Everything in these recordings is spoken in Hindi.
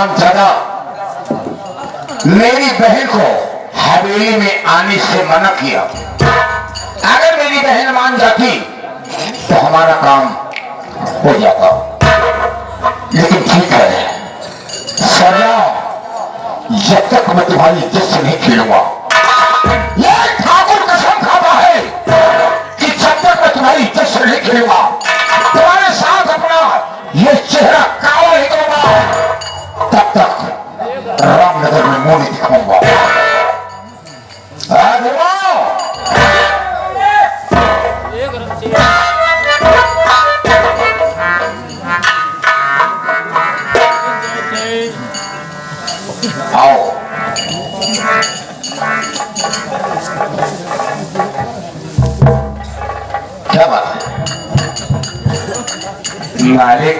हरामजादा मेरी बहन को हवेली में आने से मना किया। अगर मेरी बहन मान जाती तो हमारा काम हो जाता, लेकिन ठीक है सजा, जब तक मैं तुम्हारी इज्जत से नहीं खेलूंगा। ये ठाकुर कसम खाता है कि जब तक मैं तुम्हारी इज्जत से नहीं खेलूंगा, तुम्हारे साथ अपना ये चेहरा काला नहीं करूंगा, तब तक रामनगर में मुंह नहीं दिखाऊंगा। आओ क्या बात है मालिक,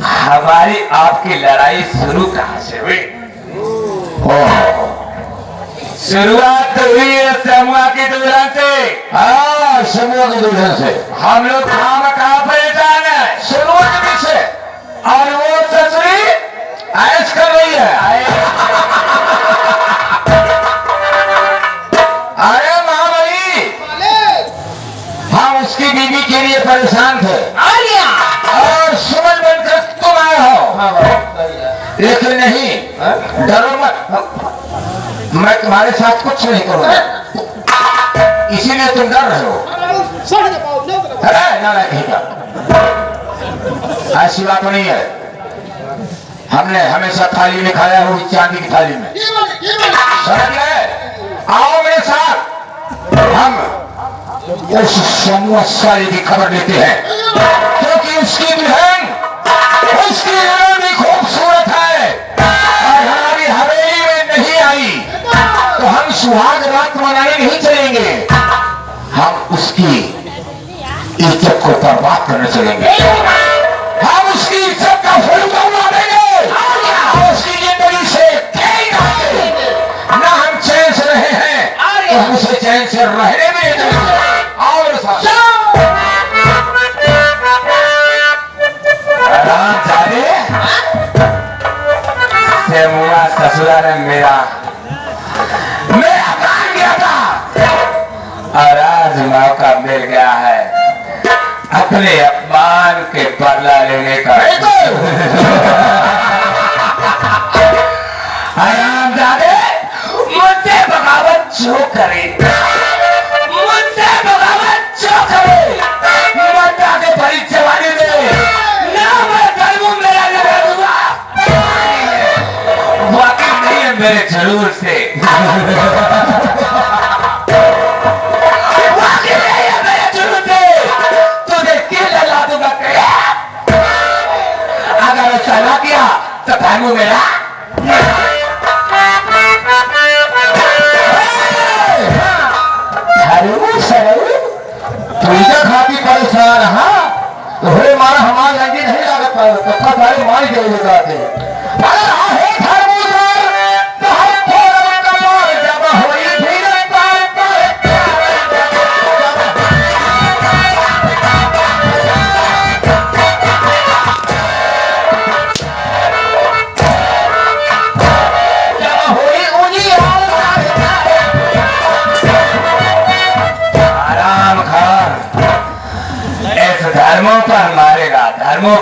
हमारी आपकी लड़ाई शुरू कहां से हुई? शुरुआत तो हुई है समूह की दुल्हन से। हाँ, समूह की दुल्हन से हम लोग कहाँ परेशान है समूह के पीछे, और वो ससुरी ऐश कर रही है। अरे महाबली, हम उसकी बीवी के लिए परेशान थे और सुमन बनकर तुम आए हो। लेकिन नहीं, डरो मत, मैं तुम्हारे साथ कुछ नहीं करूंगा, इसीलिए तुम डर रहे हो। ऐसी बात नहीं है, हमने हमेशा थाली में खाया हो, चांदी की थाली में। समझ गए? आओ मेरे साथ, हम उस समूह सारी की खबर लेते हैं, क्योंकि उसकी दुल्हन भी खूबसूरत है और हमारी हवेली में नहीं आई तो हम सुहाग रात मनाने नहीं चलेंगे, हम उसकी इज्जत को बर्बाद करने चलेंगे। हम उसकी इज्जत का फलूदा उड़ा देंगे, हम उसकी जिंदगी से ना हम चैन से रहे हैं तो हम उसे चैन से रहने में नहीं देंगे। और ससुरा ने मेरा काम किया था और आज मौका मिल गया है अपने अपमान के बदला लेने का। हरामजादे, मुझसे बगावत जो करे, मुझसे बगावत जो करे, माता के परिचय वाली में ना मैं करूं, मेरा लगा दूंगा, बाकी नहीं है मेरे जरूर से। चला गया तो भागू मेरा। तुझे खाती परेशान, हाँ तो मारा हमारे लगी नहीं लागत पाए तो सारे मार गए थे। धर्मों पर मारेगा, धर्मों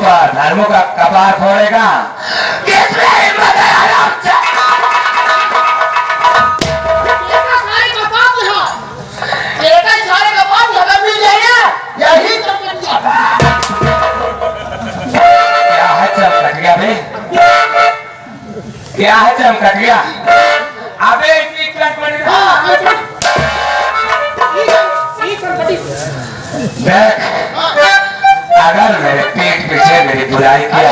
का कपार फोड़ेगा। क्या है चमकटिया बे? क्या है चमकटिया? अबे देख, अगर मेरे पेट पीछे मेरी बुराई किया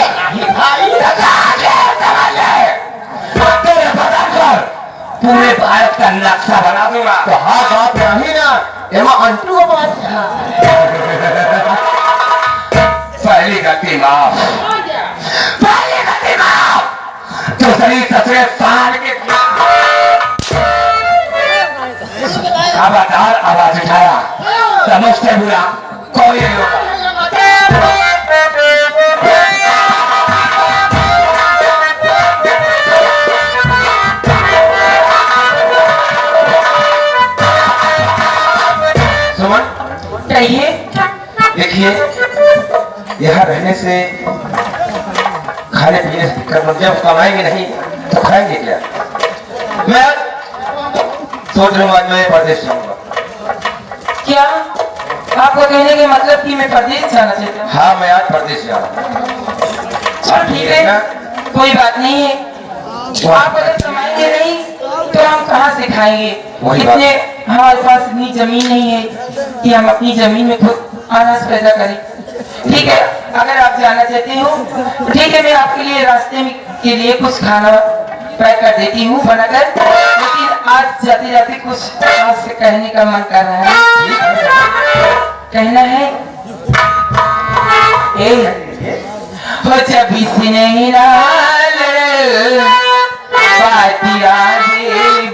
तेरे बदन पर पूरे भारत का नक्शा बना दूंगा। तो हाँ बात नहीं ना, एमा अंटू को बात पहली गलती माफ, पहली गलती माफ, दूसरी ससुरे साल के खबरदार आवाज उठाया, समझते बुरा कोई नहीं होगा। देखिए यहाँ रहने से खाने पीने से दिक्कत, जब कमाएंगे नहीं तो खाएंगे क्या। मैं सोच रहा हूँ आज मैं परदेश जाऊंगा। क्या आपको कहने के मतलब कि मैं परदेश जाना चाहता हूँ? हाँ मैं आज परदेश जा रहा हूँ। चलो ठीक है, कोई बात नहीं है। आप अगर कमाएंगे नहीं तो हम कहाँ से खाएंगे? इतने हमारे पास इतनी जमीन नहीं है कि हम अपनी जमीन में खुद अनाज पैदा करें। ठीक है, अगर आप जाना चाहते हो ठीक है, मैं आपके लिए रास्ते में के लिए कुछ खाना पैक कर देती हूँ बनाकर, लेकिन आज जाते जाते कुछ आपसे कहने का मन कर रहा है। कहना है हो जब नहीं बाती आगे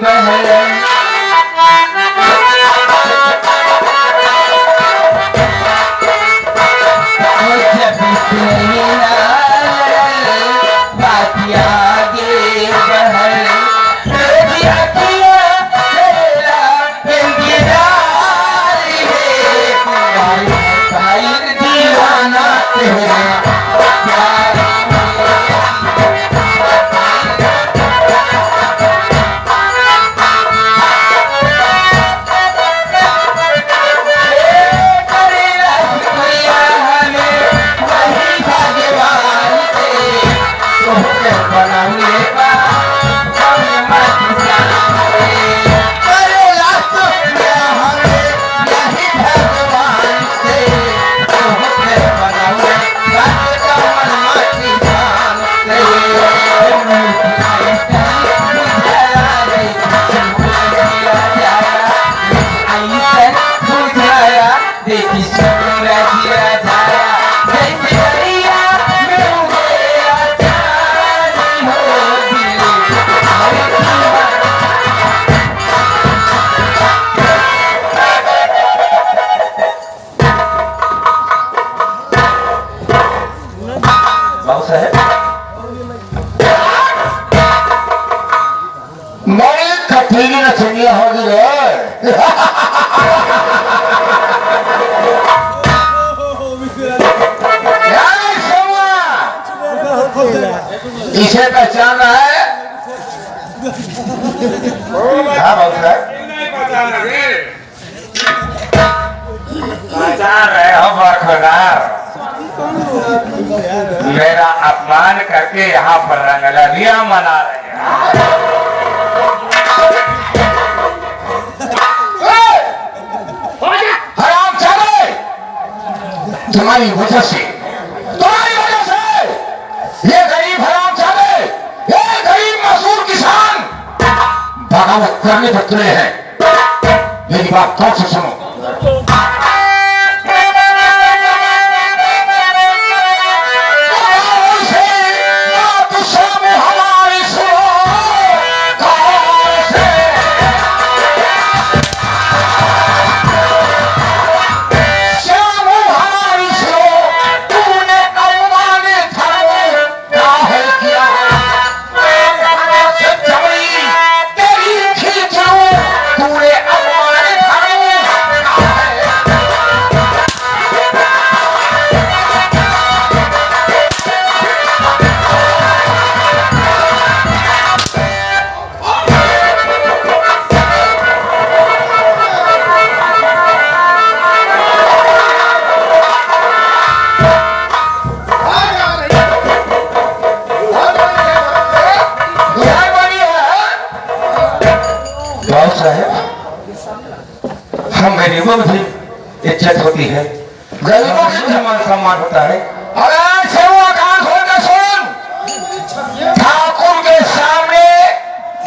बहल हो जब नहीं बाती आगे बहल दीवाना इसे पहचान रहा है। हाँ बहुत है, पहचान रहे हो बरखुरदार। मेरा अपमान करके यहाँ पर रंगलरिया मना रहे हैं। हराम चले तुम्हारी वजह से, ये गरीब हराम चले, ये गरीब मजदूर किसान बगावत करने पर तुले हैं। मेरी बात कौन से सुनो। हम गरीबों में भी इज्जत होती है, गरीबों की मान सम्मान होता है। अरे सेवा कान खोल के सुन, ठाकुर के सामने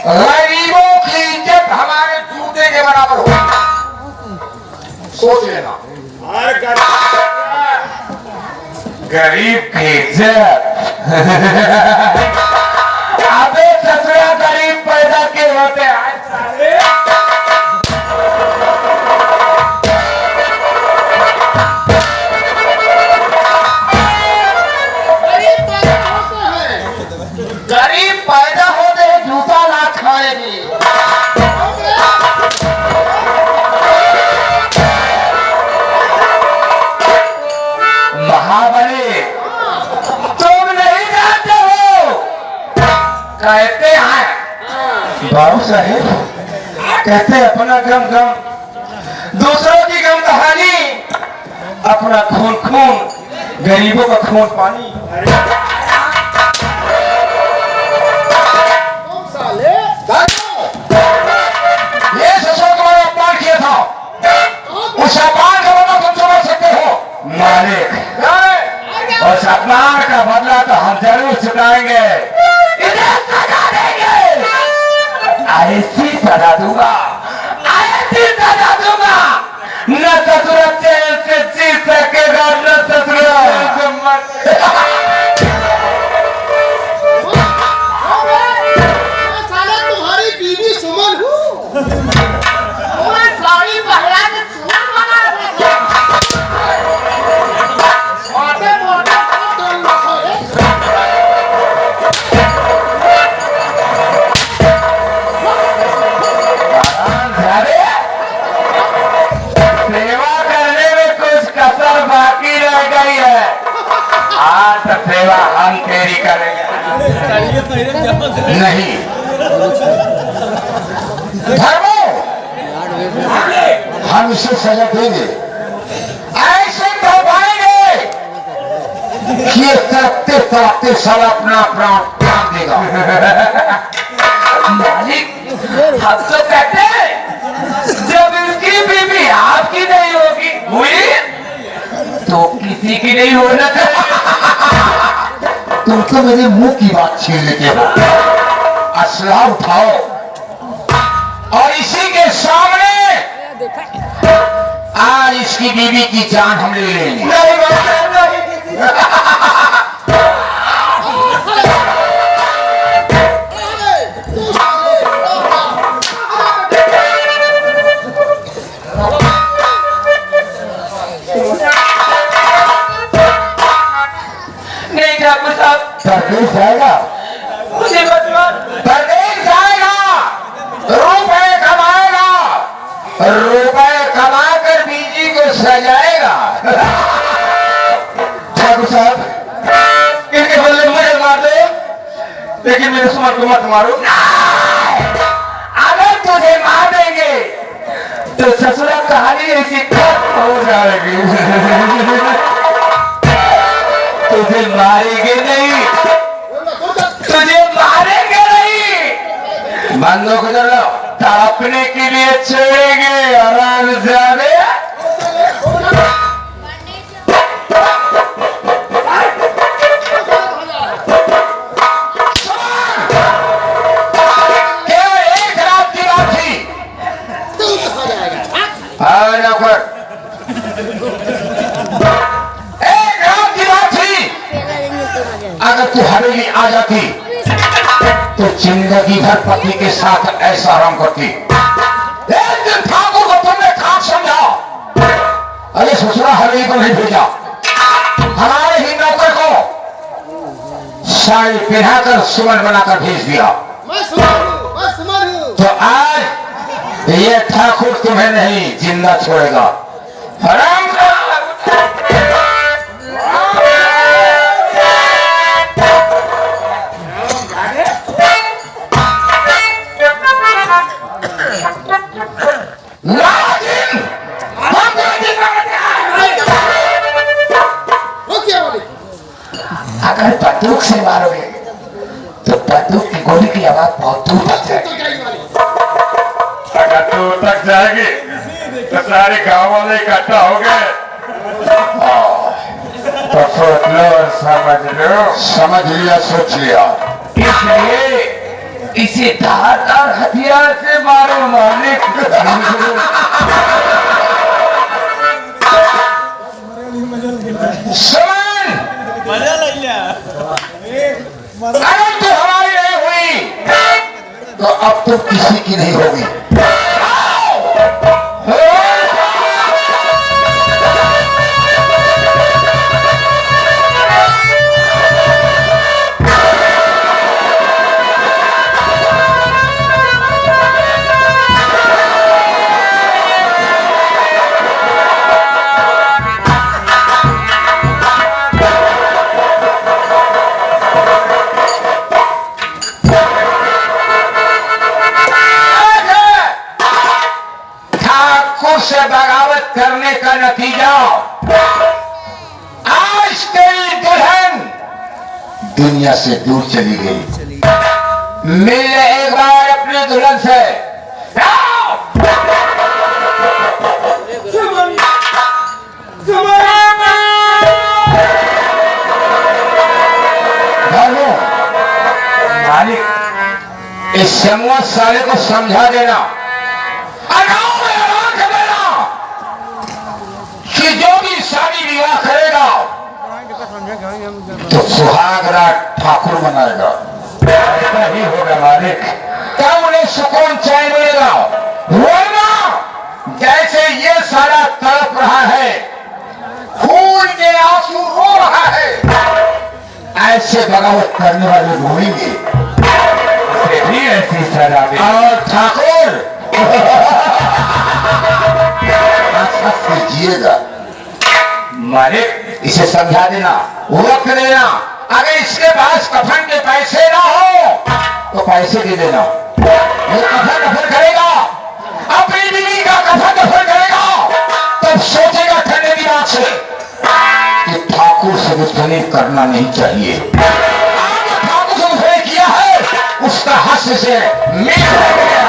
गरीबों की इज्जत हमारे जूते के बराबर हो, सोच लेना। गरीब की इज्जत अबे ससुरा गरीब पैदा के होते हैं। गरीब पैदा होते जूता ना खाएगी। बाबू साहेब कहते हैं अपना गम गम, दूसरों की गम कहानी, अपना खून खून, गरीबों का खून पानी। ये ससुर तुम्हारा अपमान किया था, उस अपमान का बदला तुम समझ सकते हो मालिक, उस अपमान का बदला तो हम जरूर चुकाएंगे, इन्हें सजा देंगे, ऐसी सजा दूंगा, ऐसी सजा दूंगा, न ससुर चैन से जी सकेगा, न ससुर से मर। तुम्हारी बीवी सुमन हूँ। सेवा हम तेरी करेंगे नहीं धर्मो, हम इसे सजा देंगे, ऐसे दबाएंगे कि ये तड़पते तड़पते सब अपना प्राण त्याग देगा। मालिक हम तो कहते हैं जब इसकी बीवी आपकी नहीं होगी हुई तो किसी की नहीं होना चाहिए। तुम तो मेरे मुंह की बात छीन लेते हो। असला उठाओ और इसी के सामने आज इसकी बीवी की जान हम ले लेंगे। परदेश जाएगा, मुझे मतलब परदेश जाएगा, रुपए कमाएगा, रुपए कमाकर बीजी को सजाएगा। ठाकुर साहब इनके बदले मुझे मार दो, लेकिन मेरे सुमन को मत मारो। अगर तुझे मार देंगे तो ससुरा कहानी ऐसी खत्म हो जाएगी। तुझे मारेंगे नहीं, तुझे मारेंगे नहीं, बंदों को चलो तड़पने के लिए छोड़ेंगे आराम से। केवल एक रात की बात थी। अगर तू हवेली आ जाती तो जिंदगी भर पति के साथ ऐसा आराम करती। एक दिन ठाकुर को तुमने खाक समझा, अरे ससुरा हवेली को नहीं भेजा, हमारे ही नौकर को साड़ी पहनाकर सुमन बनाकर भेज दिया। मैं सुमन हूँ। तो आज ये ठाकुर तुम्हें नहीं जिंदा छोड़ेगा। हराम अगर बंदूक से मारोगे तो बंदूक की गोली की आवाज बहुत दूर तक जाएगी। अगर दूर तक जाएगी तो सारे गांव वाले इकट्ठा हो गए तो सोच लो, समझ लिया, सोच लिया। इसलिए इसे धारदार हथियार से मारो मालिक। सुमन, अगर तू हमारी नहीं हुई तो अब तो किसी की नहीं होगी। बात करने का नतीजा आज तेरी दुल्हन दुनिया से दूर चली गई। मिल ले एक बार अपने दुल्हन से। मालिक इस शमुआ साले को समझा देना, गाँव में ऐलान कर देना कि जो भी शादी विवाह करेगा तो सुहाग रात ठाकुर बनाएगा। ऐसा ही होगा मालिक, तब उन्हें सुकून चैन मिलेगा। वरना जैसे ये सारा तड़प रहा है, खून के आंसू रो रहा है, ऐसे बगावत करने वाले रोएंगे। भी ऐसी सजा और ठाकुर जिएगा। मालिक इसे समझा देना, वक्त देना। अगर इसके पास कफन के पैसे ना हो तो पैसे दे देना। वो कफन करेगा, अपनी बीवी का कफन करेगा, तब सोचेगा ठंडे दिमाग से कि ठाकुर से दुश्मनी करना नहीं चाहिए। ठाकुर से दुश्मनी किया है, उसका हस्त से मेल हो गया।